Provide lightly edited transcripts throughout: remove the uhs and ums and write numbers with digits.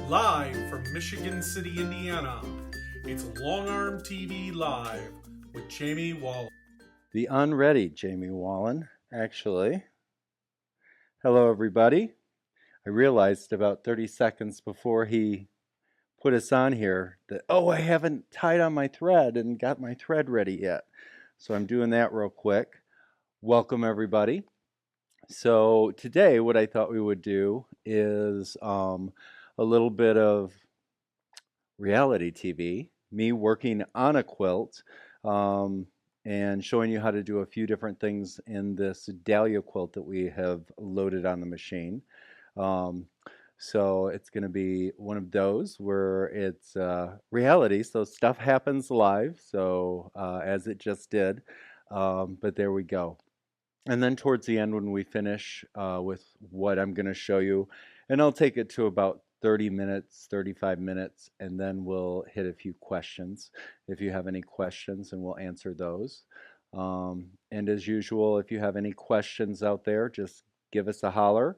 Live from Michigan City, Indiana, it's Long Arm TV Live with Jamie Wallen. The unready Jamie Wallen, actually. Hello, everybody. I realized about 30 seconds before he put us on here that, oh, I haven't tied on my thread and got my thread ready yet. So I'm doing that real quick. Welcome, everybody. So today, what I thought we would do is a little bit of reality TV, me working on a quilt, and showing you how to do a few different things in this dahlia quilt that we have loaded on the machine. So it's going to be one of those where it's reality, so stuff happens live, so as it just did, but there we go. And then towards the end when we finish with what I'm going to show you, and I'll take it to about 30 minutes, 35 minutes, and then we'll hit a few questions. If you have any questions, and we'll answer those. And as usual, if you have any questions out there, just give us a holler.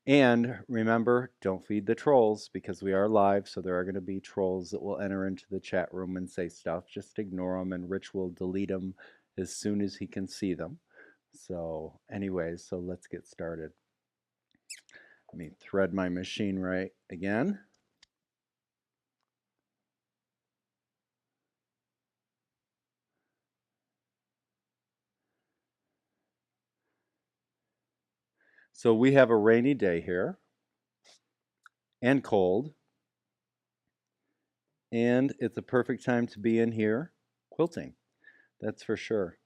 And remember, don't feed the trolls because we are live, so there are going to be trolls that will enter into the chat room and say stuff. Just ignore them, and Rich will delete them as soon as he can see them. So anyways, so let's get started. Let me thread my machine right again. So we have a rainy day here and cold, and it's a perfect time to be in here quilting, that's for sure.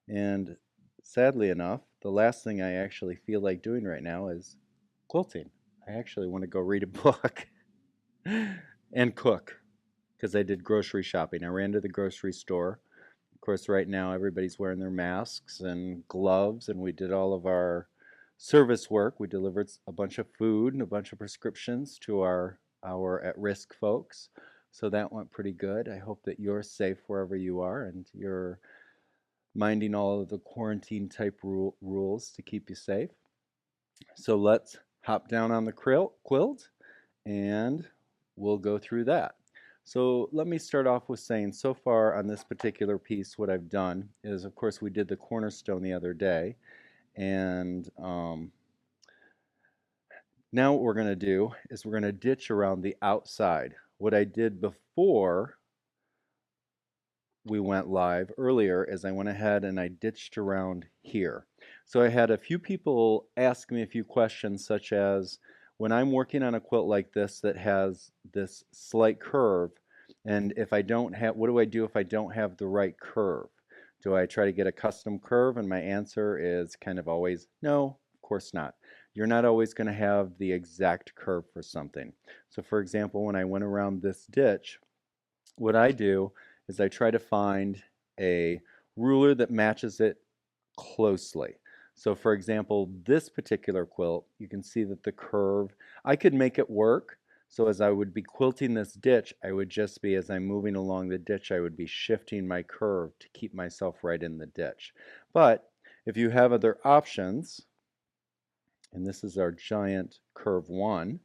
And sadly enough, the last thing I actually feel like doing right now is quilting. I actually want to go read a book and cook because I did grocery shopping. I ran to the grocery store. Of course, right now everybody's wearing their masks and gloves, and we did all of our service work. We delivered a bunch of food and a bunch of prescriptions to our at-risk folks. So that went pretty good. I hope that you're safe wherever you are and you're minding all of the quarantine type rules to keep you safe. So let's hop down on the quilt and we'll go through that. So let me start off with saying so far on this particular piece what I've done is, of course, we did the cornerstone the other day, and now what we're going to do is we're going to ditch around the outside. What I did before we went live earlier is I went ahead and I ditched around here. So I had a few people ask me a few questions such as, when I'm working on a quilt like this that has this slight curve, and if I don't have, what do I do if I don't have the right curve? Do I try to get a custom curve? And my answer is kind of always, no, of course not. You're not always going to have the exact curve for something. So for example, when I went around this ditch, what I do is I try to find a ruler that matches it closely. So for example, this particular quilt, you can see that the curve, I could make it work. So as I would be quilting this ditch, I would just be, as I'm moving along the ditch, I would be shifting my curve to keep myself right in the ditch. But if you have other options, and this is our giant curve 1,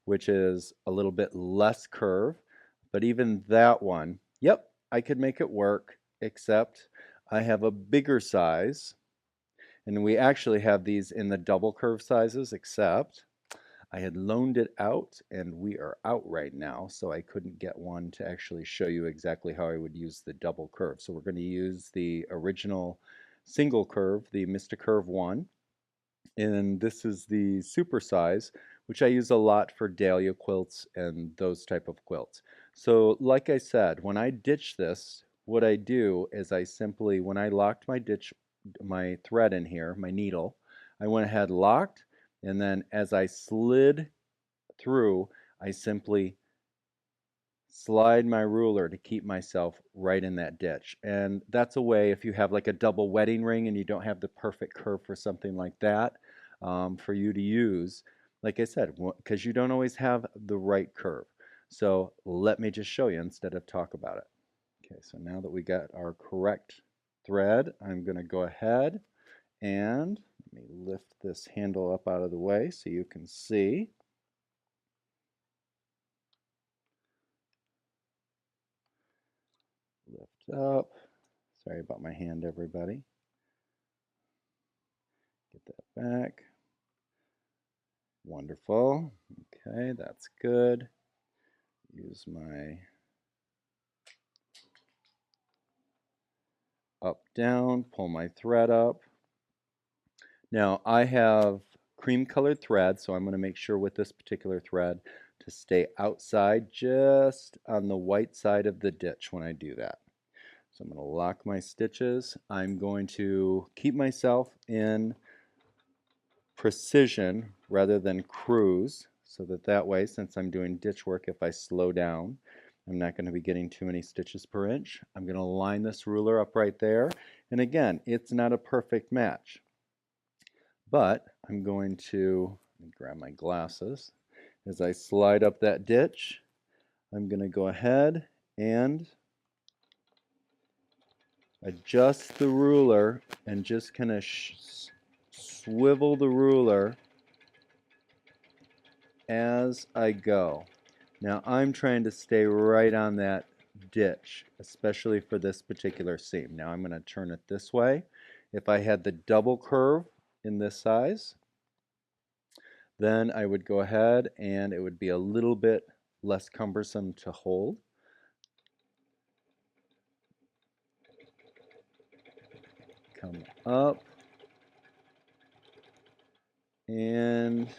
which is a little bit less curve, but even that one, yep, I could make it work, except I have a bigger size. And we actually have these in the double curve sizes, except I had loaned it out and we are out right now, so I couldn't get one to actually show you exactly how I would use the double curve. So we're going to use the original single curve, the Mista Curve 1. And this is the super size, which I use a lot for dahlia quilts and those type of quilts. So like I said, when I ditch this, what I do is I simply, when I locked my thread in here, my needle, I went ahead, locked, and then as I slid through, I simply slide my ruler to keep myself right in that ditch. And that's a way, if you have like a double wedding ring and you don't have the perfect curve for something like that, for you to use, like I said, because you don't always have the right curve. So let me just show you instead of talk about it. Okay, so now that we got our correct thread, I'm going to go ahead and let me lift this handle up out of the way so you can see. up. Sorry about my hand, everybody. Get that back. Wonderful. Okay, that's good. Use my up, down, pull my thread up. Now I have cream colored thread, so I'm going to make sure with this particular thread to stay outside just on the white side of the ditch when I do that. So I'm going to lock my stitches. I'm going to keep myself in precision rather than cruise, so that way, since I'm doing ditch work, if I slow down, I'm not going to be getting too many stitches per inch. I'm going to line this ruler up right there. And again, it's not a perfect match, but I'm going to grab my glasses. As I slide up that ditch, I'm going to go ahead and adjust the ruler and just kind of swivel the ruler as I go. Now I'm trying to stay right on that ditch, especially for this particular seam. Now I'm going to turn it this way. If I had the double curve in this size, then I would go ahead and it would be a little bit less cumbersome to hold. Come up and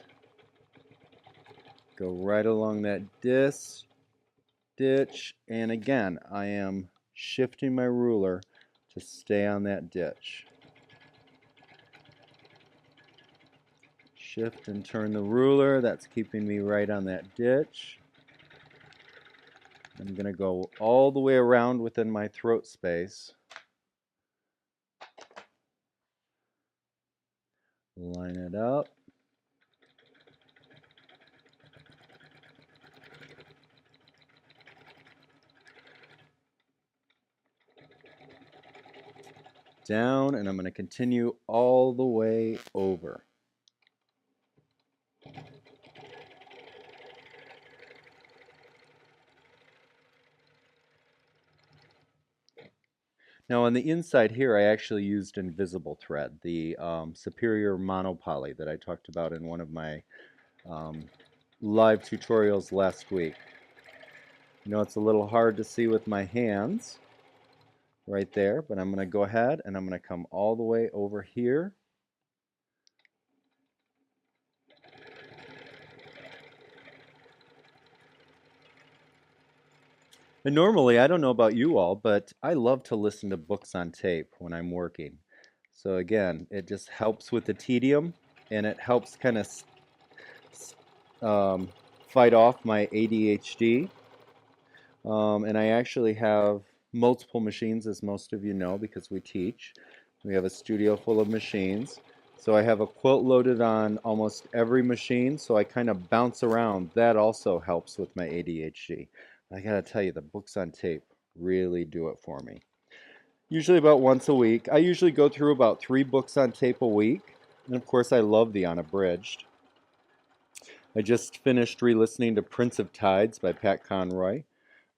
go right along that ditch, and again I am shifting my ruler to stay on that ditch. Shift and turn the ruler, that's keeping me right on that ditch. I'm going to go all the way around within my throat space. Line it up. Down, and I'm going to continue all the way over. Now on the inside here I actually used invisible thread, the superior monopoly that I talked about in one of my live tutorials last week. You know, it's a little hard to see with my hands right there, but I'm going to go ahead and I'm going to come all the way over here. And normally, I don't know about you all, but I love to listen to books on tape when I'm working. So again, it just helps with the tedium, and it helps kind of fight off my ADHD. And I actually have multiple machines, as most of you know, because we teach. We have a studio full of machines. So I have a quilt loaded on almost every machine, so I kind of bounce around. That also helps with my ADHD. I gotta tell you, the books on tape really do it for me. Usually about once a week. I usually go through about 3 books on tape a week. And of course, I love the unabridged. I just finished re-listening to Prince of Tides by Pat Conroy,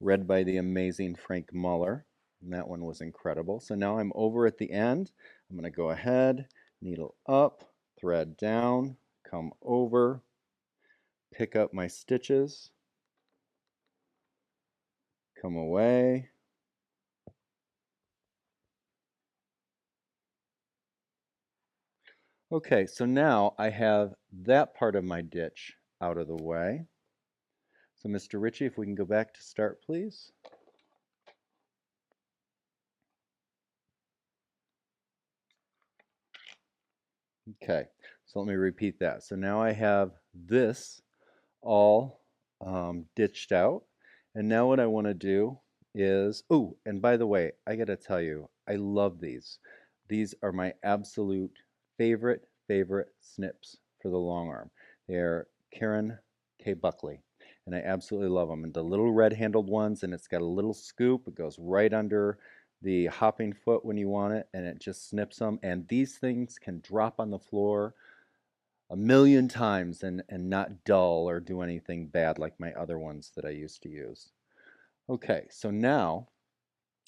read by the amazing Frank Muller. And that one was incredible. So now I'm over at the end. I'm going to go ahead, needle up, thread down, come over, pick up my stitches, come away. Okay, so now I have that part of my ditch out of the way. So Mr. Ritchie, if we can go back to start, please. Okay, so let me repeat that. So now I have this all ditched out. And now what I want to do is, oh, and by the way, I got to tell you, I love these. These are my absolute favorite snips for the long arm. They're Karen K. Buckley, and I absolutely love them. And the little red-handled ones, and it's got a little scoop. It goes right under the hopping foot when you want it, and it just snips them. And these things can drop on the floor a million times and not dull or do anything bad like my other ones that I used to use. Okay, so now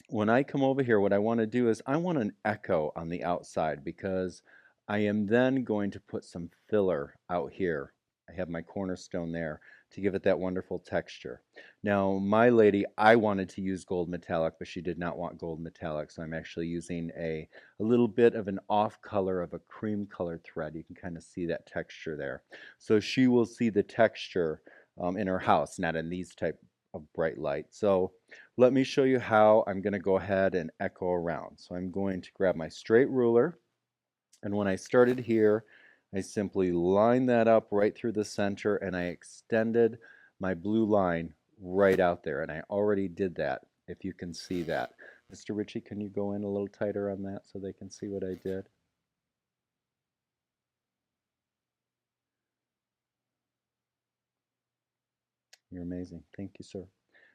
when I come over here, what I want to do is I want an echo on the outside because I am then going to put some filler out here. I have my cornerstone there to give it that wonderful texture. Now, my lady, I wanted to use gold metallic, but she did not want gold metallic, so I'm actually using a little bit of an off color of a cream colored thread. You can kind of see that texture there. So she will see the texture in her house, not in these type of bright light. So let me show you how I'm going to go ahead and echo around. So I'm going to grab my straight ruler, and when I started here, I simply lined that up right through the center, and I extended my blue line right out there, and I already did that, if you can see that. Mr. Ritchie, can you go in a little tighter on that so they can see what I did? You're amazing. Thank you, sir.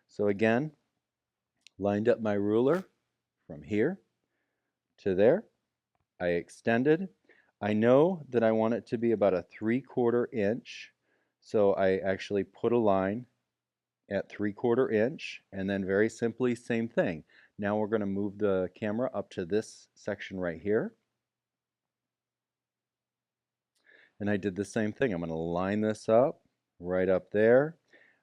So again, lined up my ruler from here to there. I extended. I know that I want it to be about a 3/4 inch, so I actually put a line at 3/4 inch, and then very simply, same thing. Now we're going to move the camera up to this section right here, and I did the same thing. I'm going to line this up right up there.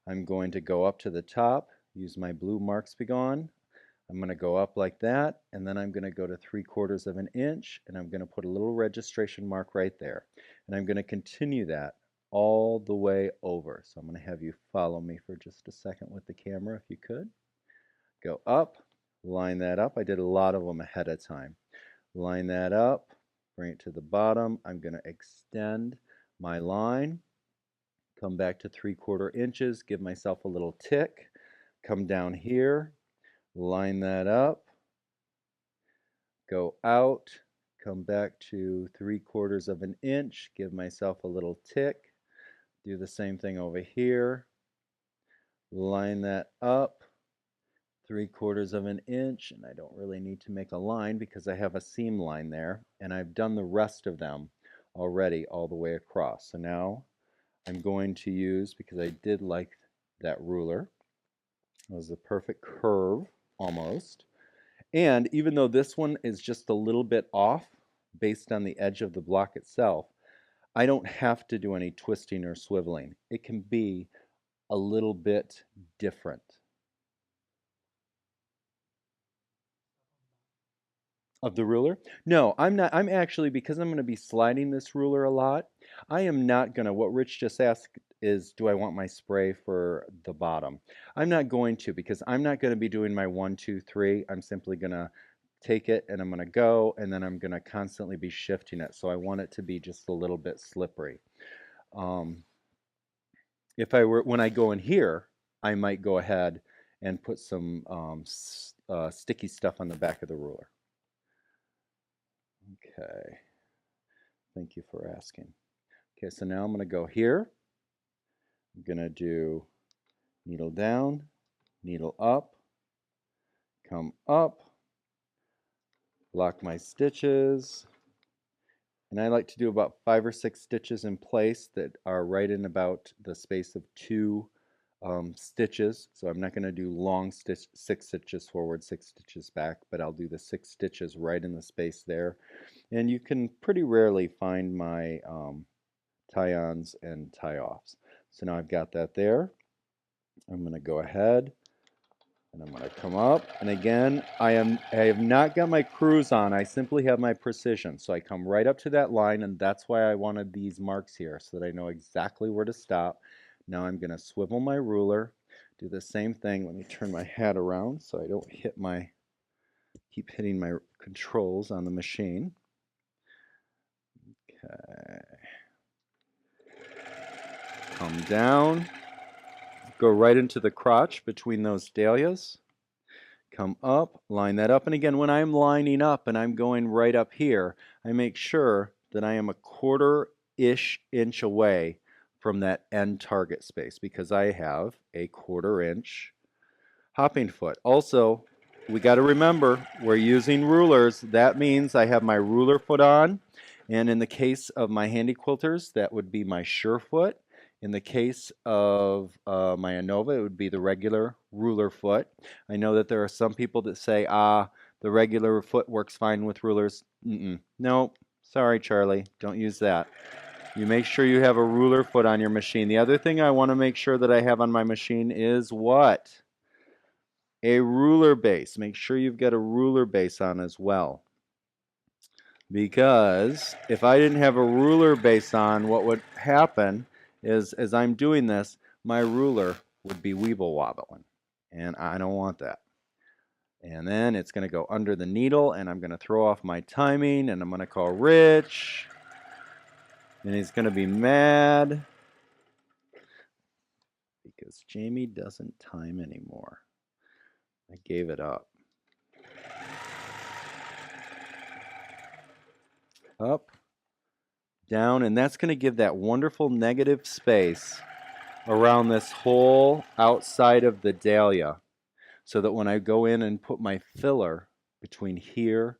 I'm going to go up to the top, use my blue marks begone. I'm going to go up like that, and then I'm going to go to 3/4 of an inch, and I'm going to put a little registration mark right there. And I'm going to continue that all the way over. So I'm going to have you follow me for just a second with the camera, if you could. Go up, line that up. I did a lot of them ahead of time. Line that up, bring it to the bottom. I'm going to extend my line, come back to 3/4 inches, give myself a little tick, come down here, line that up, go out, come back to 3/4 of an inch, give myself a little tick, do the same thing over here, line that up, 3/4 of an inch, and I don't really need to make a line because I have a seam line there, and I've done the rest of them already all the way across. So now I'm going to use, because I did like that ruler, it was the perfect curve almost. And even though this one is just a little bit off based on the edge of the block itself, I don't have to do any twisting or swiveling. It can be a little bit different. Of the ruler? No, I'm not. I'm actually, because I'm going to be sliding this ruler a lot, I am not going to, what Rich just asked is, do I want my spray for the bottom? I'm not going to, because I'm not going to be doing my 1, 2, 3. I'm simply going to take it and I'm going to go, and then I'm going to constantly be shifting it. So I want it to be just a little bit slippery. If I were, when I go in here, I might go ahead and put some sticky stuff on the back of the ruler. Okay, thank you for asking. Okay, so now I'm going to go here. I'm going to do needle down, needle up, come up, lock my stitches, and I like to do about 5 or 6 stitches in place that are right in about the space of 2 stitches. So I'm not going to do long 6 stitches forward, 6 stitches back, but I'll do the 6 stitches right in the space there. And you can pretty rarely find my tie-ons and tie-offs. So now I've got that there. I'm going to go ahead and I'm going to come up, and again I have not got my cruise on. I simply have my precision. So I come right up to that line, and that's why I wanted these marks here, so that I know exactly where to stop. Now I'm going to swivel my ruler, do the same thing. Let me turn my hat around so I don't keep hitting my controls on the machine. Okay. Come down, go right into the crotch between those dahlias, come up, line that up, and again, when I'm lining up and I'm going right up here, I make sure that I am a 1/4 inch away from that end target space, because I have a 1/4 inch hopping foot. Also, we got to remember, we're using rulers. That means I have my ruler foot on, and in the case of my handy quilters, that would be my sure foot. In the case of my Anova, it would be the regular ruler foot. I know that there are some people that say, the regular foot works fine with rulers. No, sorry, Charlie, don't use that. You make sure you have a ruler foot on your machine. The other thing I want to make sure that I have on my machine is what? A ruler base. Make sure you've got a ruler base on as well. Because if I didn't have a ruler base on, what would happen is, as I'm doing this, my ruler would be weeble wobbling. And I don't want that. And then it's going to go under the needle, and I'm going to throw off my timing, and I'm going to call Rich. And he's going to be mad because Jamie doesn't time anymore. I gave it up. Up, down, and that's going to give that wonderful negative space around this whole outside of the dahlia, so that when I go in and put my filler between here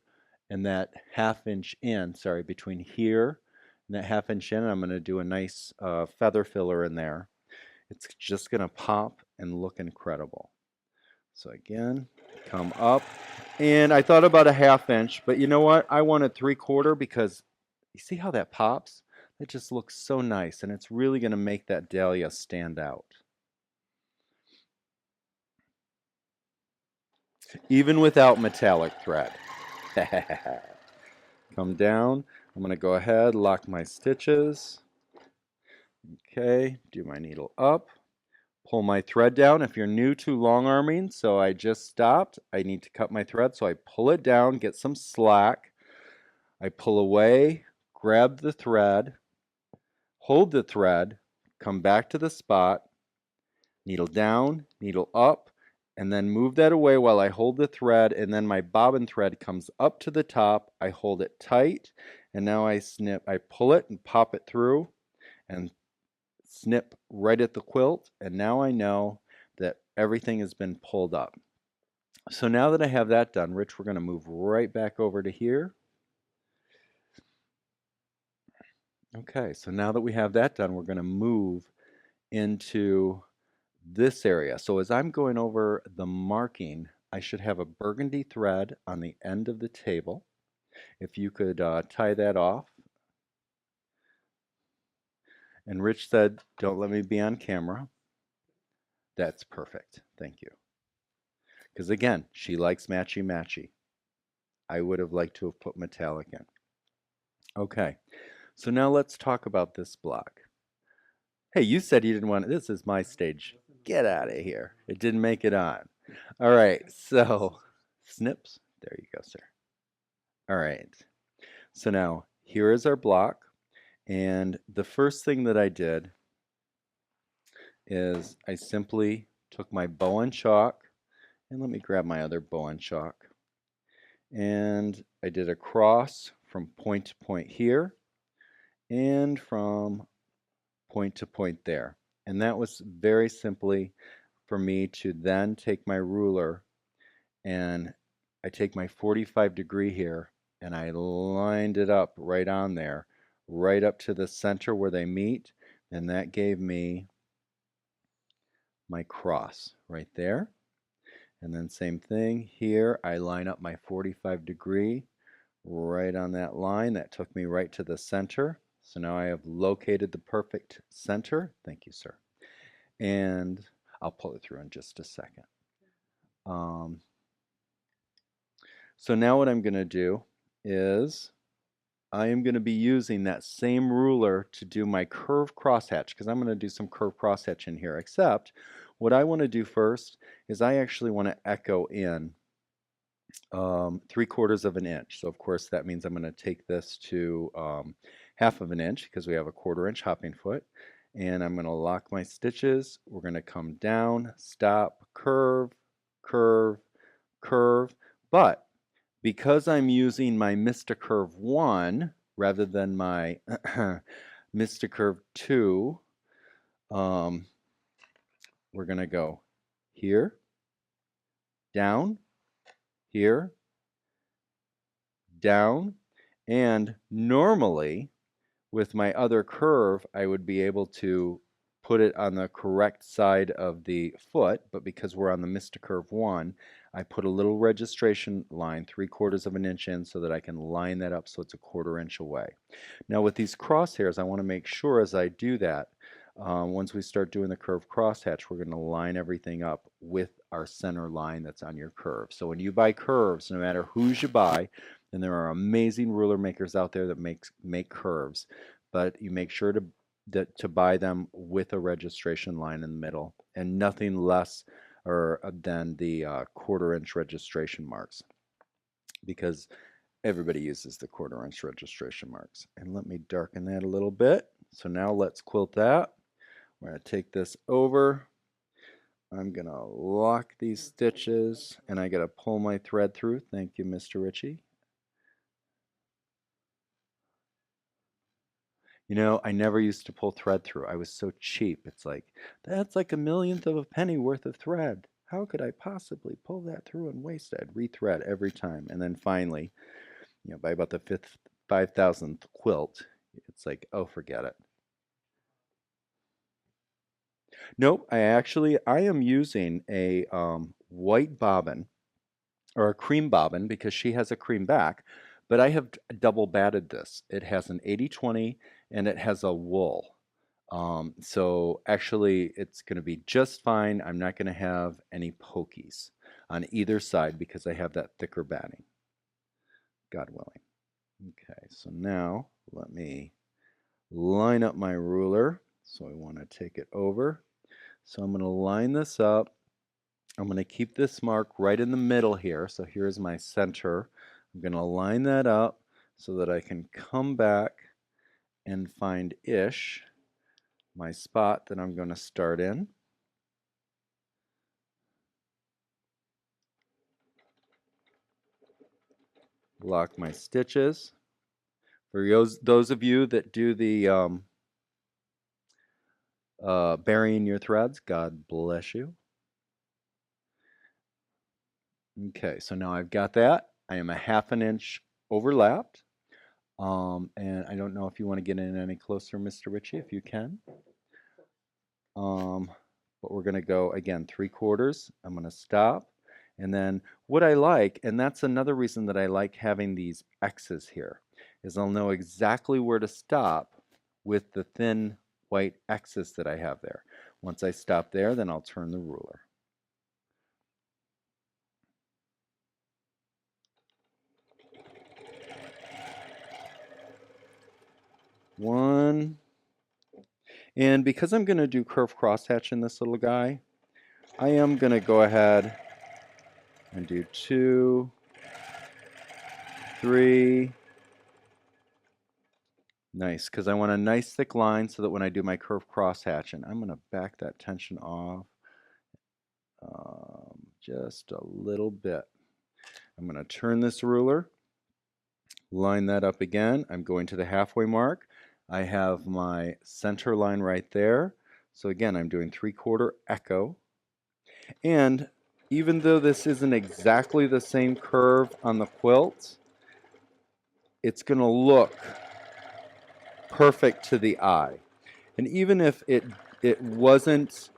and that half-inch in, between here and that half-inch in, I'm going to do a nice feather filler in there. It's just going to pop and look incredible. So again, come up. And I thought about a half-inch, but you know what? I wanted 3/4 because you see how that pops? It just looks so nice, and it's really going to make that dahlia stand out. Even without metallic thread. Come down. I'm going to go ahead, lock my stitches. Okay, do my needle up. Pull my thread down. If you're new to long arming, so I just stopped, I need to cut my thread, so I pull it down, get some slack. I pull away, grab the thread, hold the thread, come back to the spot, needle down, needle up, and then move that away while I hold the thread, and then my bobbin thread comes up to the top. I hold it tight, and now I pull it and pop it through and snip right at the quilt, and now I know that everything has been pulled up. So now that I have that done, Rich, we're going to move right back over to here. Okay, so now that we have that done, we're going to move into this area. So as I'm going over the marking, I should have a burgundy thread on the end of the table. If you could tie that off. And Rich said, don't let me be on camera. That's perfect. Thank you. Because again, she likes matchy-matchy. I would have liked to have put metallic in. Okay, so now let's talk about this block. Hey, you said you didn't want it. This is my stage. Get out of here. It didn't make it on. All right, so snips. There you go, sir. All right, so now here is our block. And the first thing that I did is I simply took my bow and chalk, and let me grab my other bow and chalk. And I did a cross from point to point here and from point to point there. And that was very simply for me to then take my ruler and I take my 45-degree here and I lined it up right on there, right up to the center where they meet, and that gave me my cross right there. And then same thing here, I line up my 45-degree right on that line. That took me right to the center. So now I have located the perfect center. Thank you, sir. And I'll pull it through in just a second. So now what I'm going to do is I am going to be using that same ruler to do my curve crosshatch, because I'm going to do some curve crosshatch in here, except what I want to do first is I actually want to echo in 3/4 of an inch. So of course that means I'm going to take this to 1/2 of an inch because we have a 1/4 inch hopping foot, and I'm going to lock my stitches. We're going to come down, stop, curve, curve, curve, but because I'm using my Mista Curve 1 rather than my Mista Curve 2, we're going to go here, down, here, down, and normally with my other curve I would be able to put it on the correct side of the foot, but because we're on the Curve 1, I put a little registration line 3/4 of an inch in so that I can line that up so it's a 1/4 inch away. Now with these crosshairs, I want to make sure as I do that, once we start doing the curve crosshatch, we're going to line everything up with our center line that's on your curve. So when you buy curves, no matter whose you buy, and there are amazing ruler makers out there that make curves, but you make sure to buy them with a registration line in the middle and nothing less or than the 1/4 inch registration marks, because everybody uses the 1/4 inch registration marks. And let me darken that a little bit. So now let's quilt that. We're going to take this over. I'm going to lock these stitches, and I got to pull my thread through. Thank you, Mr. Ritchie. You know, I never used to pull thread through. I was so cheap. It's like, that's like a millionth of a penny worth of thread. How could I possibly pull that through and waste it? I'd rethread every time. And then finally, you know, by about the 5,000th quilt, it's like, oh, forget it. Nope, I am using a white bobbin, or a cream bobbin, because she has a cream back, but I have double batted this. It has an 80/20 and it has a wool. So actually it's going to be just fine. I'm not going to have any pokies on either side because I have that thicker batting, God willing. Okay, so now let me line up my ruler. So I want to take it over. So I'm going to line this up. I'm going to keep this mark right in the middle here. So here's my center. I'm going to line that up so that I can come back and find ish my spot that I'm going to start in. Lock my stitches. For those of you that do the burying your threads, God bless you. Okay, so now I've got that. I am a 1/2 inch overlapped. And I don't know if you want to get in any closer, Mr. Ritchie, if you can. But we're going to go, again, 3/4. I'm going to stop. And then what I like, and that's another reason that I like having these X's here, is I'll know exactly where to stop with the thin white X's that I have there. Once I stop there, then I'll turn the ruler. One. And because I'm going to do curve crosshatch in this little guy, I am going to go ahead and do 2, 3. Nice, because I want a nice thick line so that when I do my curve crosshatch, and I'm going to back that tension off just a little bit. I'm going to turn this ruler, line that up again. I'm going to the halfway mark. I have my center line right there. So again, I'm doing 3/4 echo. And even though this isn't exactly the same curve on the quilt, it's going to look perfect to the eye. And even if it wasn't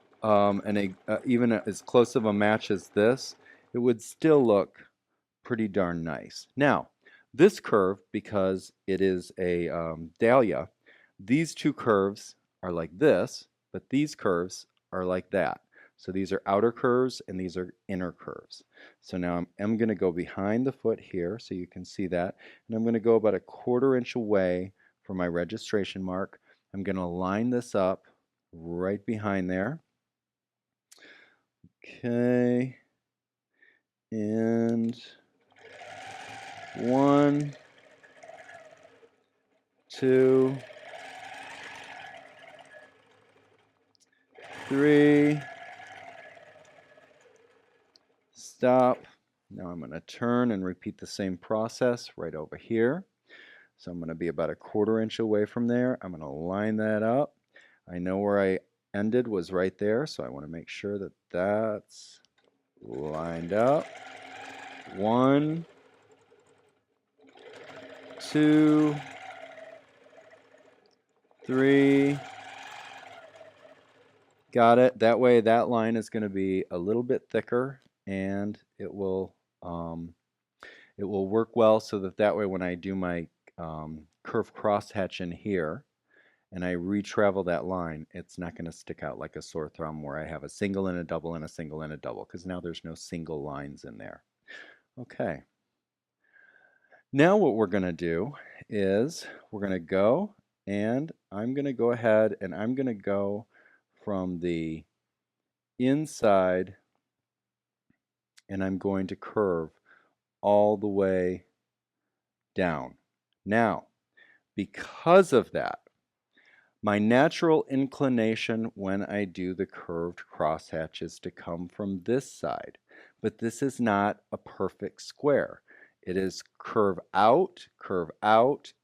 even as close of a match as this, it would still look pretty darn nice. Now, this curve, because it is a dahlia, these two curves are like this, but these curves are like that. So these are outer curves and these are inner curves. So now I'm going to go behind the foot here so you can see that. And I'm going to go about a 1/4 inch away from my registration mark. I'm going to line this up right behind there. Okay. And 1, 2, 3. Stop. Now I'm going to turn and repeat the same process right over here. So I'm going to be about a 1/4 inch away from there. I'm going to line that up. I know where I ended was right there, so I want to make sure that that's lined up. 1, 2, 3, Got it. That way that line is going to be a little bit thicker, and it will work well so that way when I do my curved crosshatch in here and I retravel that line, it's not going to stick out like a sore thumb where I have a single and a double and a single and a double, because now there's no single lines in there. Okay. Now what we're going to do is we're going to go, and I'm going to go ahead and I'm going to go from the inside, and I'm going to curve all the way down. Now, because of that, my natural inclination when I do the curved crosshatch is to come from this side, but this is not a perfect square. It is curve out,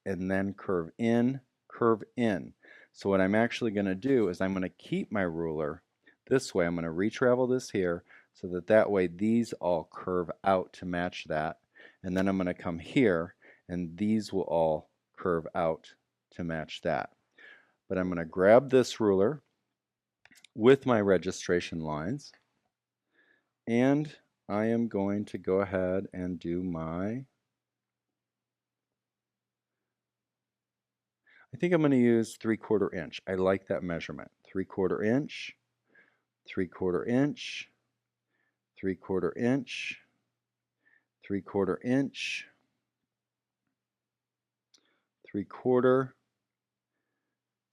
and then curve in, curve in. So what I'm actually going to do is I'm going to keep my ruler this way. I'm going to retravel this here so that way these all curve out to match that. And then I'm going to come here, and these will all curve out to match that. But I'm going to grab this ruler with my registration lines, and I am going to go ahead and do my, I think I'm going to use 3/4 inch. I like that measurement. 3/4 inch, 3/4 inch, 3/4 inch, 3/4 inch, 3/4,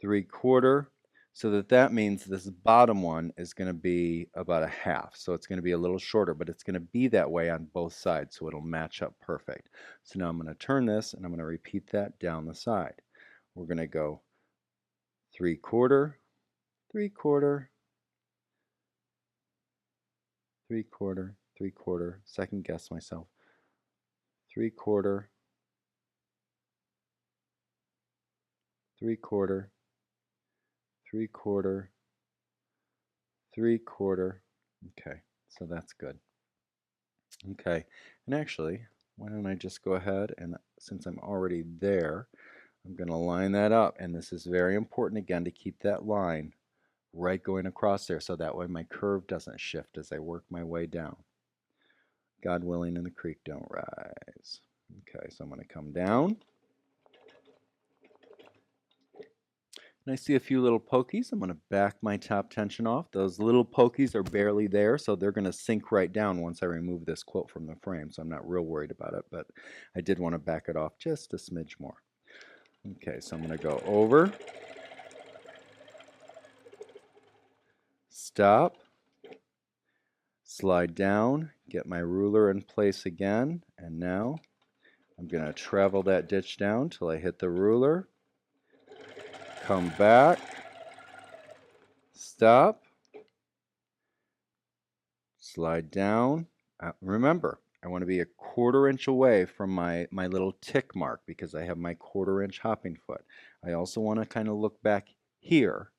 3/4, so that means this bottom one is going to be about a half. So it's going to be a little shorter, but it's going to be that way on both sides, so it'll match up perfect. So now I'm going to turn this, and I'm going to repeat that down the side. We're going to go 3/4, 3/4, 3/4, 3/4, second guess myself, 3/4, 3/4, 3/4, 3/4. Okay, so that's good. Okay, and actually, why don't I just go ahead, and since I'm already there, I'm going to line that up, and this is very important again to keep that line right going across there so that way my curve doesn't shift as I work my way down. God willing and the creek don't rise. Okay, so I'm going to come down. And I see a few little pokies. I'm going to back my top tension off. Those little pokies are barely there, so they're going to sink right down once I remove this quilt from the frame, so I'm not real worried about it, but I did want to back it off just a smidge more. Okay, so I'm going to go over, stop, slide down, get my ruler in place again, and now I'm going to travel that ditch down till I hit the ruler, come back, stop, slide down. Remember, I want to be a 1/4 inch away from my little tick mark because I have my 1/4 inch hopping foot. I also want to kind of look back here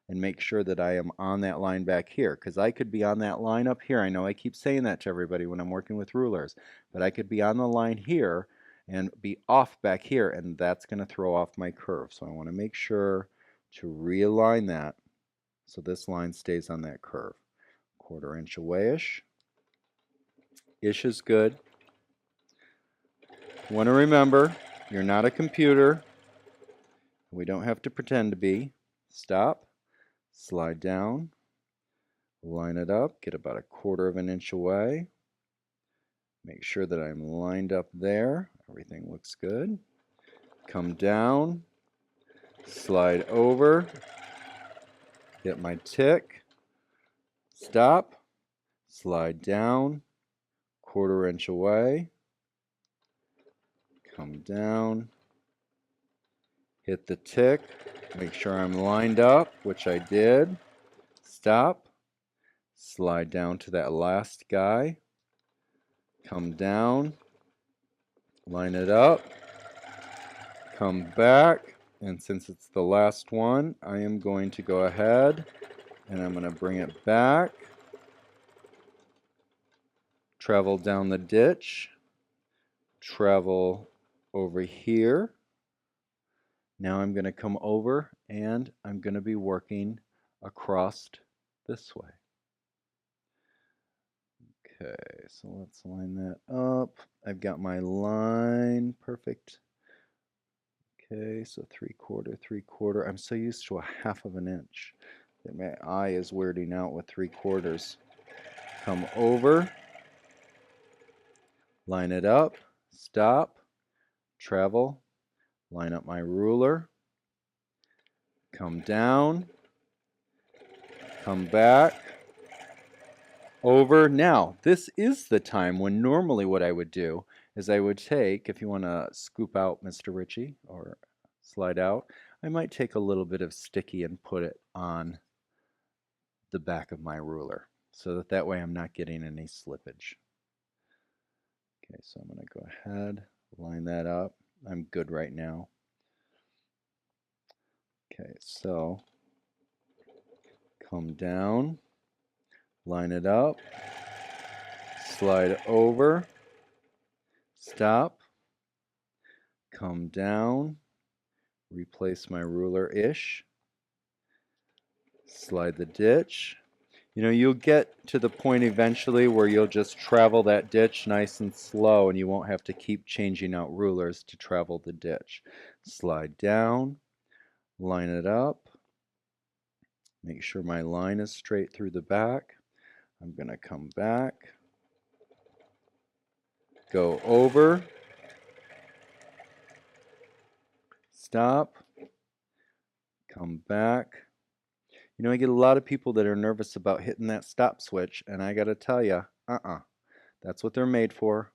and make sure that I am on that line back here, because I could be on that line up here. I know I keep saying that to everybody when I'm working with rulers, but I could be on the line here and be off back here, and that's going to throw off my curve. So I want to make sure to realign that so this line stays on that curve. 1/4 inch away-ish. Ish is good. You want to remember, you're not a computer. We don't have to pretend to be. Stop, slide down, line it up, get about 1/4 inch away. Make sure that I'm lined up there. Everything looks good. Come down, slide over, get my tick, stop, slide down, 1/4 inch away, come down, hit the tick, make sure I'm lined up, which I did, stop, slide down to that last guy, come down, line it up, come back, and since it's the last one, I am going to go ahead and I'm going to bring it back, travel down the ditch, travel over here. Now I'm going to come over and I'm going to be working across this way. Okay, so let's line that up. I've got my line perfect. Okay, so 3/4, 3/4. I'm so used to a 1/2 of an inch that my eye is weirding out with 3/4. Come over, line it up, stop, travel, line up my ruler, come down, come back, over. Now, this is the time when normally what I would do is I would take, if you want to scoop out Mr. Ritchie or slide out, I might take a little bit of sticky and put it on the back of my ruler so that way I'm not getting any slippage. Okay, so I'm going to go ahead, line that up. I'm good right now. Okay, so come down, line it up, slide over, stop, come down, replace my ruler-ish, slide the ditch. You know, you'll get to the point eventually where you'll just travel that ditch nice and slow and you won't have to keep changing out rulers to travel the ditch. Slide down, line it up, make sure my line is straight through the back. I'm going to come back, go over, stop, come back. You know, I get a lot of people that are nervous about hitting that stop switch, and I got to tell you, that's what they're made for.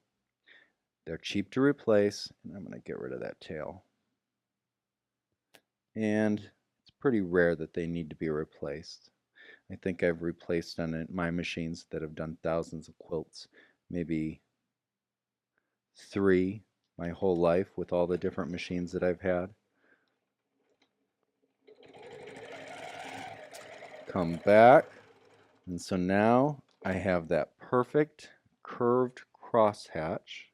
They're cheap to replace, and I'm going to get rid of that tail. And it's pretty rare that they need to be replaced. I think I've replaced on my machines that have done thousands of quilts, maybe 3 my whole life with all the different machines that I've had. Come back, and so now I have that perfect curved crosshatch.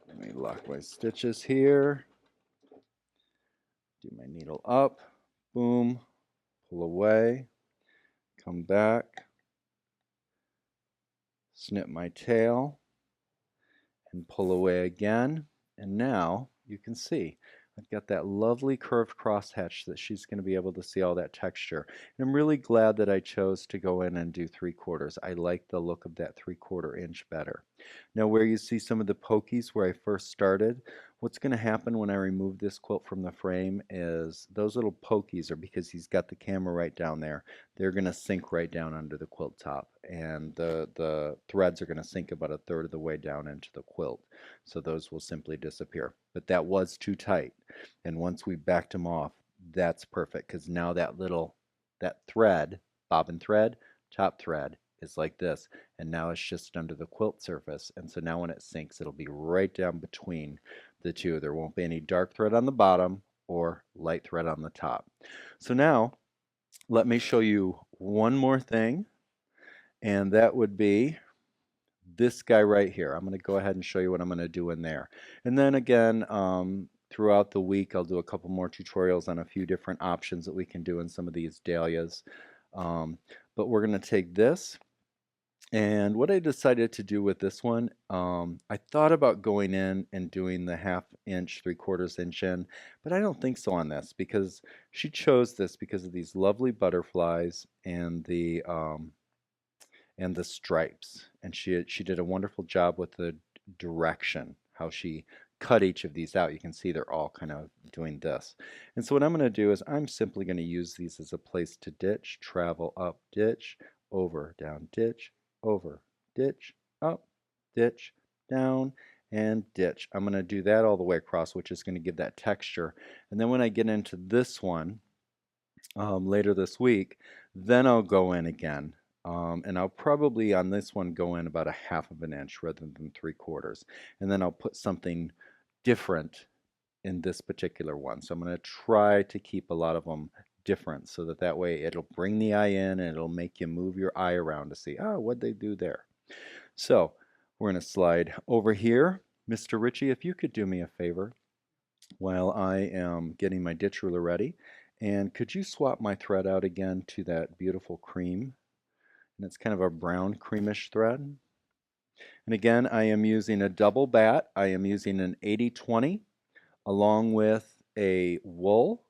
Let me lock my stitches here, do my needle up, boom, pull away, come back, snip my tail, and pull away again, and now you can see I've got that lovely curved crosshatch that she's going to be able to see all that texture. And I'm really glad that I chose to go in and do 3/4. I like the look of that 3/4 inch better. Now where you see some of the pokies where I first started, what's going to happen when I remove this quilt from the frame is those little pokies are because he's got the camera right down there. They're going to sink right down under the quilt top, and the threads are going to sink about 1/3 of the way down into the quilt. So those will simply disappear. But that was too tight. And once we backed them off, that's perfect because now that thread, bobbin thread, top thread is like this. And now it's just under the quilt surface. And so now when it sinks, it'll be right down between the two. There won't be any dark thread on the bottom or light thread on the top. So now let me show you one more thing, and that would be this guy right here. I'm going to go ahead and show you what I'm going to do in there. And then again, throughout the week, I'll do a couple more tutorials on a few different options that we can do in some of these dahlias. But we're going to take this. And what I decided to do with this one, I thought about going in and doing the 1/2 inch, 3/4 inch in, but I don't think so on this because she chose this because of these lovely butterflies and the stripes, and she did a wonderful job with the direction, how she cut each of these out. You can see they're all kind of doing this. And so what I'm going to do is I'm simply going to use these as a place to ditch, travel up, ditch, over, down, ditch, over, ditch, up, ditch, down, and ditch. I'm going to do that all the way across, which is going to give that texture. And then when I get into this one later this week, then I'll go in again. And I'll probably on this one go in about 1/2 of an inch rather than 3/4. And then I'll put something different in this particular one. So I'm going to try to keep a lot of them different so that way it'll bring the eye in and it'll make you move your eye around to see, oh, what'd they do there? So we're going to slide over here. Mr. Ritchie, if you could do me a favor while I am getting my ditch ruler ready, and could you swap my thread out again to that beautiful cream and it's kind of a brown creamish thread. And again, I am using a double bat. I am using an 80-20 along with a wool,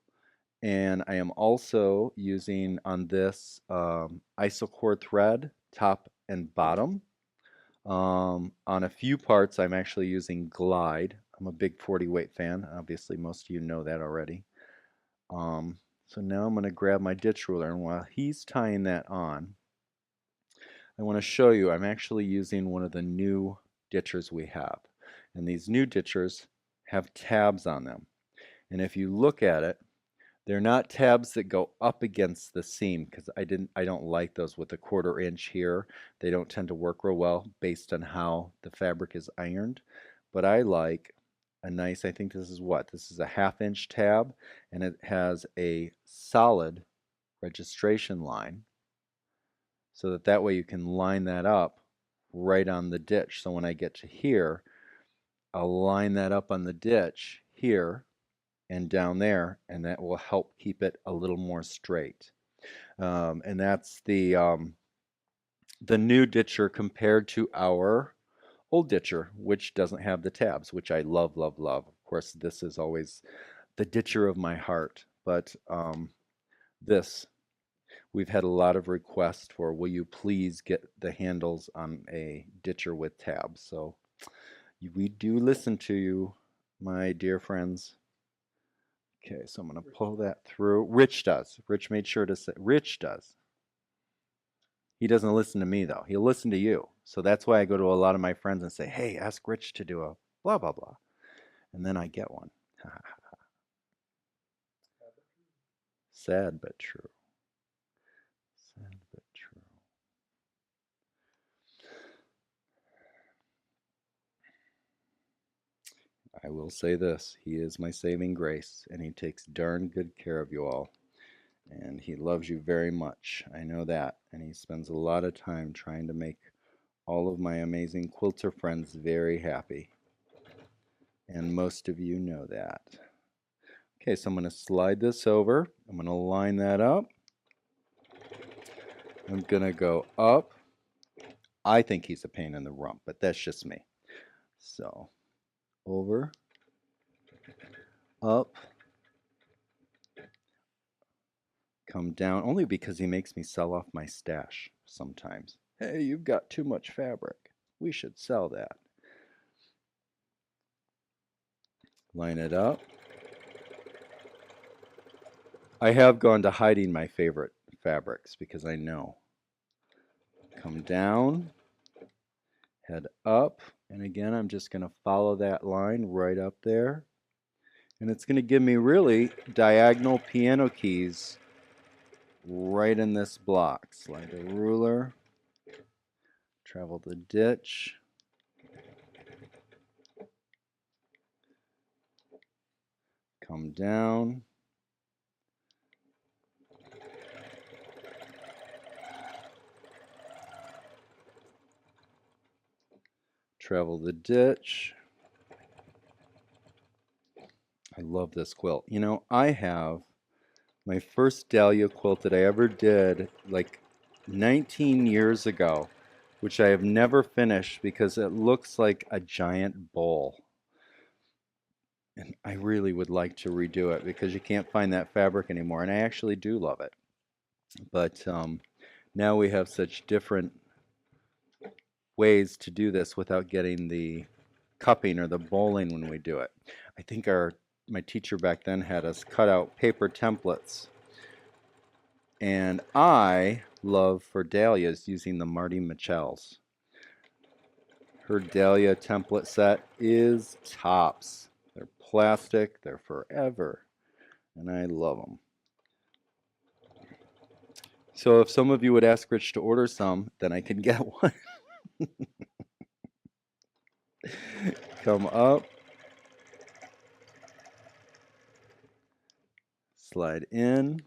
and I am also using on this isocore thread, top and bottom. On a few parts, I'm actually using Glide. I'm a big 40 weight fan. Obviously, most of you know that already. So now I'm going to grab my ditch ruler, and while he's tying that on, I want to show you I'm actually using one of the new ditchers we have. And these new ditchers have tabs on them. And if you look at it, they're not tabs that go up against the seam, because I don't like those with a 1/4 inch here. They don't tend to work real well based on how the fabric is ironed. But I like a nice, I think this is what? This is a 1/2 inch tab, and it has a solid registration line, so that way you can line that up right on the ditch. So when I get to here, I'll line that up on the ditch here and down there, and that will help keep it a little more straight. And that's the new ditcher compared to our old ditcher, which doesn't have the tabs, which I love, love, love. Of course, this is always the ditcher of my heart. But this, we've had a lot of requests for, will you please get the handles on a ditcher with tabs? So we do listen to you, my dear friends. Okay, so I'm going to pull that through. Rich does. Rich made sure to say, Rich does. He doesn't listen to me, though. He'll listen to you. So that's why I go to a lot of my friends and say, hey, ask Rich to do a blah, blah, blah. And then I get one. Sad but true. Sad but true. I will say this, he is my saving grace, and he takes darn good care of you all. And he loves you very much. I know that. And he spends a lot of time trying to make all of my amazing quilter friends very happy. And most of you know that. Okay, so I'm going to slide this over. I'm going to line that up. I'm going to go up. I think he's a pain in the rump, but that's just me. So, over, up, come down, only because he makes me sell off my stash sometimes. Hey, you've got too much fabric. We should sell that. Line it up. I have gone to hiding my favorite fabrics because I know. Come down, head up, and again I'm just going to follow that line right up there. And it's going to give me really diagonal piano keys right in this block. Slide the ruler, travel the ditch, come down, travel the ditch. I love this quilt. You know, I have my first dahlia quilt that I ever did like 19 years ago, which I have never finished because it looks like a giant bowl. And I really would like to redo it because you can't find that fabric anymore, and I actually do love it. But now we have such different ways to do this without getting the cupping or the bowling when we do it. I think my teacher back then had us cut out paper templates. And I love for dahlias using the Marty Michel's. Her dahlia template set is tops. They're plastic, they're forever, and I love them. So if some of you would ask Rich to order some, then I can get one. Come up, slide in,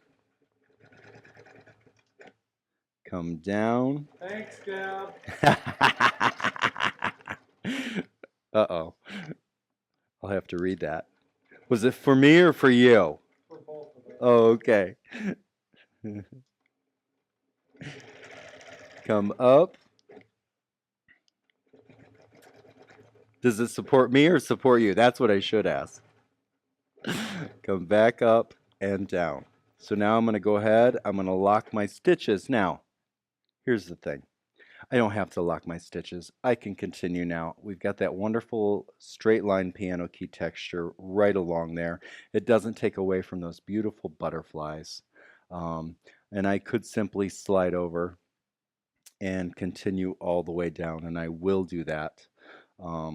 come down. Thanks, Dad. Uh-oh. I'll have to read that. Was it for me or for you? For both of us. Oh, okay. Come up. Does it support me or support you? That's what I should ask. Come back up and down. So now I'm going to go ahead. I'm going to lock my stitches. Now, here's the thing. I don't have to lock my stitches. I can continue now. We've got that wonderful straight line piano key texture right along there. It doesn't take away from those beautiful butterflies. And I could simply slide over and continue all the way down, and I will do that a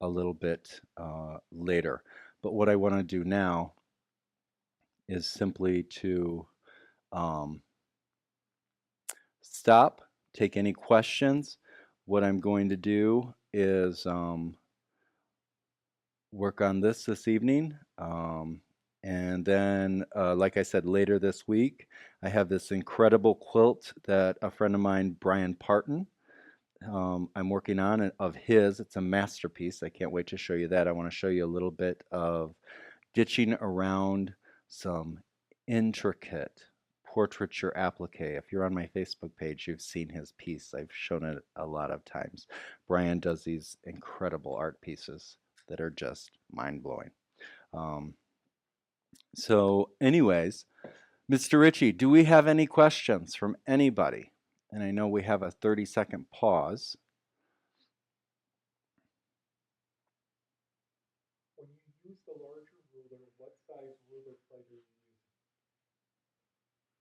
little bit later. But what I want to do now is simply to stop, take any questions. What I'm going to do is work on this evening. And then, like I said, later this week, I have this incredible quilt that a friend of mine, Brian Parton, I'm working on of his. It's a masterpiece. I can't wait to show you that. I want to show you a little bit of ditching around some intricate portraiture applique. If you're on my Facebook page, you've seen his piece. I've shown it a lot of times. Brian does these incredible art pieces that are just mind-blowing. So anyways, Mr. Ritchie, do we have any questions from anybody? And I know we have a 30-second pause. When you use the larger ruler, what size ruler plate are you using?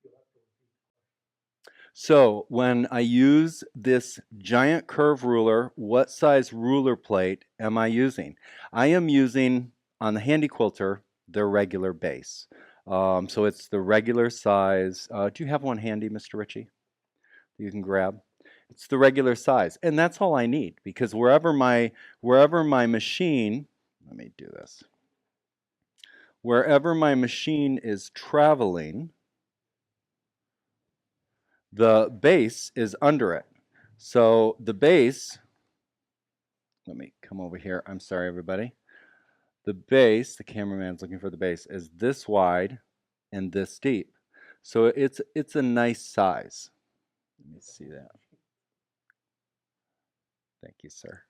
You'll have to repeat the question. So when I use this giant curve ruler, what size ruler plate am I using? I am using, on the Handy Quilter, the regular base. So it's the regular size. Do you have one handy, Mr. Ritchie? You can grab. It's the regular size, and that's all I need, because wherever my machine, let me do this. Wherever my machine is traveling, the base is under it. So the base, let me come over here. I'm sorry, everybody. The base, the cameraman's looking for the base, is this wide and this deep. So it's a nice size. Let me see that. Thank you, sir.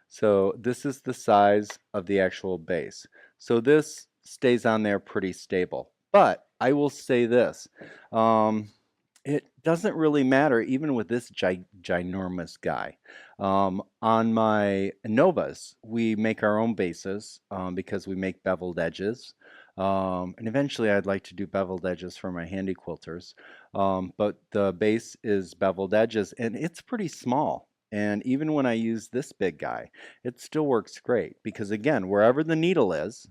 So this is the size of the actual base. So this stays on there pretty stable. But I will say this. It doesn't really matter, even with this ginormous guy. On my Novas, we make our own bases because we make beveled edges. And eventually I'd like to do beveled edges for my Handy Quilters. But the base is beveled edges, and it's pretty small. And even when I use this big guy, it still works great because, again, wherever the needle is,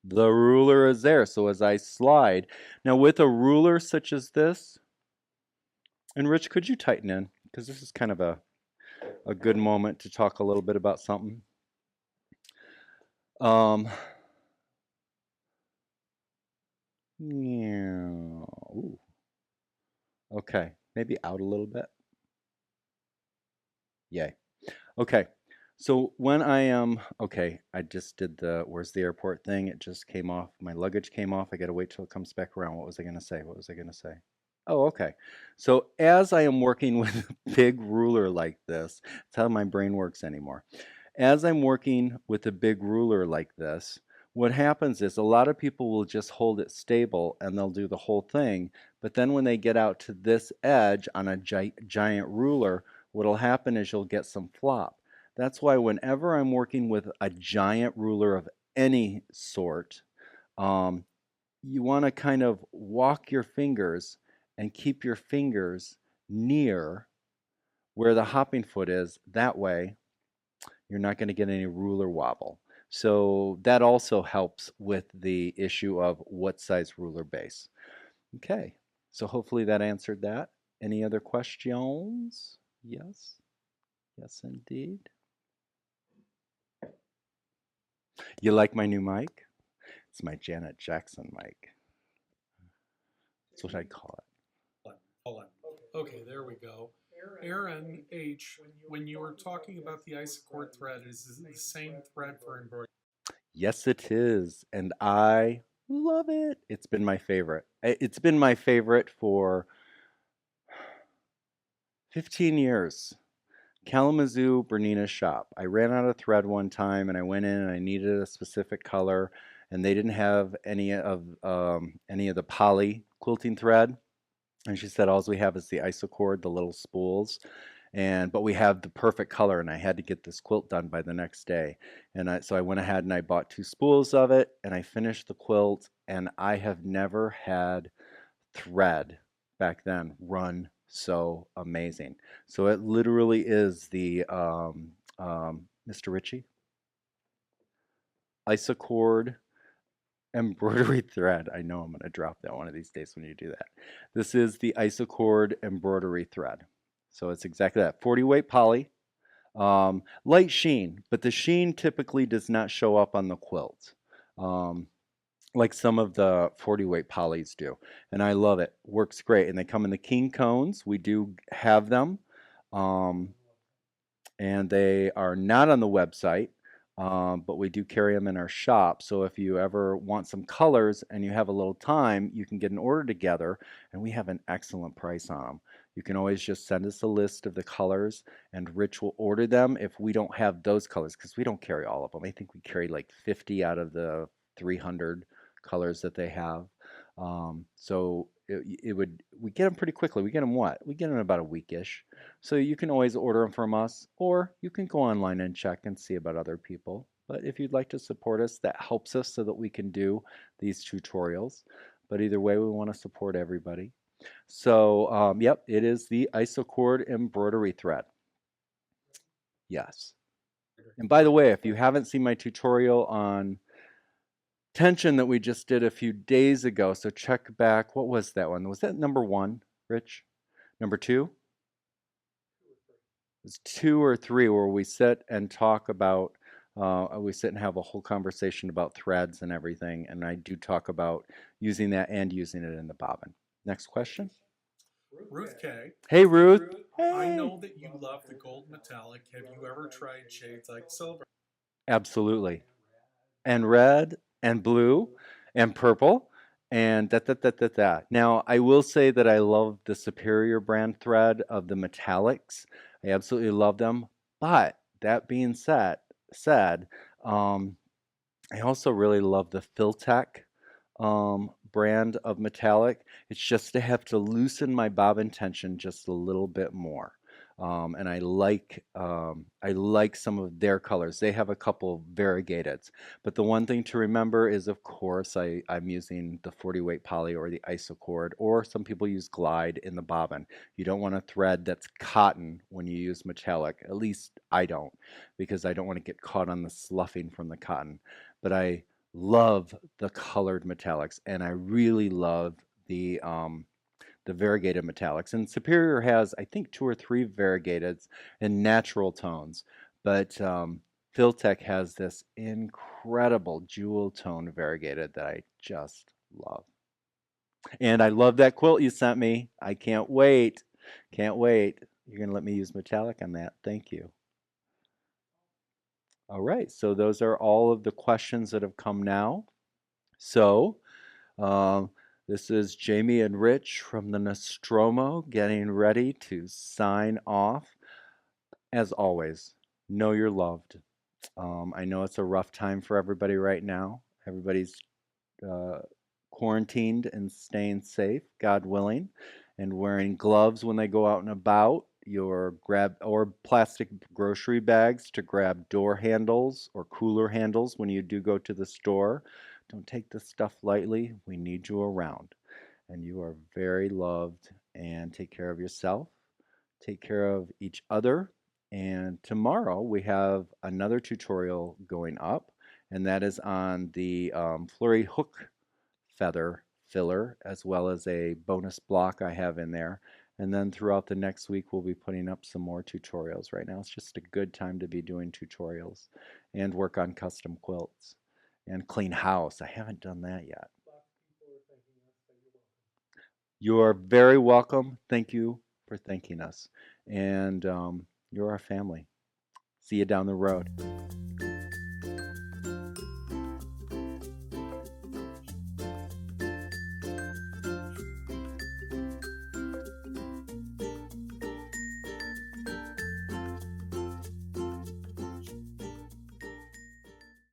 the ruler is there. So as I slide, now with a ruler such as this, and Rich, could you tighten in? Because this is kind of a good moment to talk a little bit about something. Ooh. Okay, maybe out a little bit. Yay. Okay, so when I am, okay, I just did the where's the airport thing. It just came off. My luggage came off. I got to wait till it comes back around. What was I going to say? What was I going to say? Oh, okay. So as I am working with a big ruler like this, that's how my brain works anymore. As I'm working with a big ruler like this, what happens is a lot of people will just hold it stable and they'll do the whole thing. But then when they get out to this edge on a giant ruler, what'll happen is you'll get some flop. That's why whenever I'm working with a giant ruler of any sort, you want to kind of walk your fingers and keep your fingers near where the hopping foot is. That way, you're not going to get any ruler wobble. So that also helps with the issue of what size ruler base. Okay, so hopefully that answered that. Any other questions? Yes. Yes, indeed. You like my new mic? It's my Janet Jackson mic. That's what I call it. Hold on. Okay, there we go. Aaron H., when you were talking about the isocord thread, is it the same thread for embroidery? Yes, it is. And I love it. It's been my favorite. It's been my favorite for 15 years. Kalamazoo Bernina shop. I ran out of thread one time and I went in and I needed a specific color and they didn't have any of the poly quilting thread. And she said, all we have is the isocord, the little spools. But we have the perfect color and I had to get this quilt done by the next day. So I went ahead and I bought 2 spools of it and I finished the quilt and I have never had thread back then run so amazing. So it literally is the Mr. Ritchie isocord embroidery thread. I know I'm going to drop that one of these days when you do that. This is the isocord embroidery thread. So it's exactly that. 40 weight poly, light sheen, but the sheen typically does not show up on the quilt. Like some of the 40 weight polys do. And I love it. Works great. And they come in the king cones. We do have them. And they are not on the website, but we do carry them in our shop. So if you ever want some colors and you have a little time, you can get an order together and we have an excellent price on them. You can always just send us a list of the colors and Rich will order them if we don't have those colors because we don't carry all of them. I think we carry like 50 out of the 300 colors that they have. We get them pretty quickly. We get them We get them in about a weekish. So you can always order them from us, or you can go online and check and see about other people. But if you'd like to support us, that helps us so that we can do these tutorials. But either way, we want to support everybody. So, yep, it is the isocord embroidery thread. Yes. And by the way, if you haven't seen my tutorial on tension that we just did a few days ago, so check back. What was that one? Was that number 1, Rich? Number 2? It's 2 or 3 where we sit and talk about, we sit and have a whole conversation about threads and everything. And I do talk about using that and using it in the bobbin. Next question. Ruth K. Hey, Ruth. Hey. I know that you love the gold metallic. Have you ever tried shades like silver? Absolutely. And red and blue and purple and that. Now, I will say that I love the Superior brand thread of the metallics. I absolutely love them. But that being said, I also really love the Quiltech brand of metallic. It's just I have to loosen my bobbin tension just a little bit more. And I like some of their colors. They have a couple variegateds, but the one thing to remember is, of course, I'm using the 40 weight poly or the isocord, or some people use glide in the bobbin. You don't want a thread that's cotton when you use metallic. At least I don't, because I don't want to get caught on the sloughing from the cotton. But I love the colored metallics, and I really love the variegated metallics. And Superior has, I think, 2 or 3 variegateds in natural tones. But Quiltech has this incredible jewel tone variegated that I just love. And I love that quilt you sent me. I can't wait. Can't wait. You're going to let me use metallic on that. Thank you. All right. So those are all of the questions that have come now. So this is Jamie and Rich from the Nostromo getting ready to sign off. As always, know you're loved. I know it's a rough time for everybody right now. Everybody's quarantined and staying safe, God willing, and wearing gloves when they go out and about. Or plastic grocery bags to grab door handles or cooler handles when you do go to the store. Don't take this stuff lightly. We need you around. And you are very loved. And take care of yourself. Take care of each other. And tomorrow we have another tutorial going up. And that is on the flurry hook feather filler, as well as a bonus block I have in there. And then throughout the next week, we'll be putting up some more tutorials. Right now, it's just a good time to be doing tutorials and work on custom quilts and clean house. I haven't done that yet. You are very welcome. Thank you for thanking us. And you're our family. See you down the road.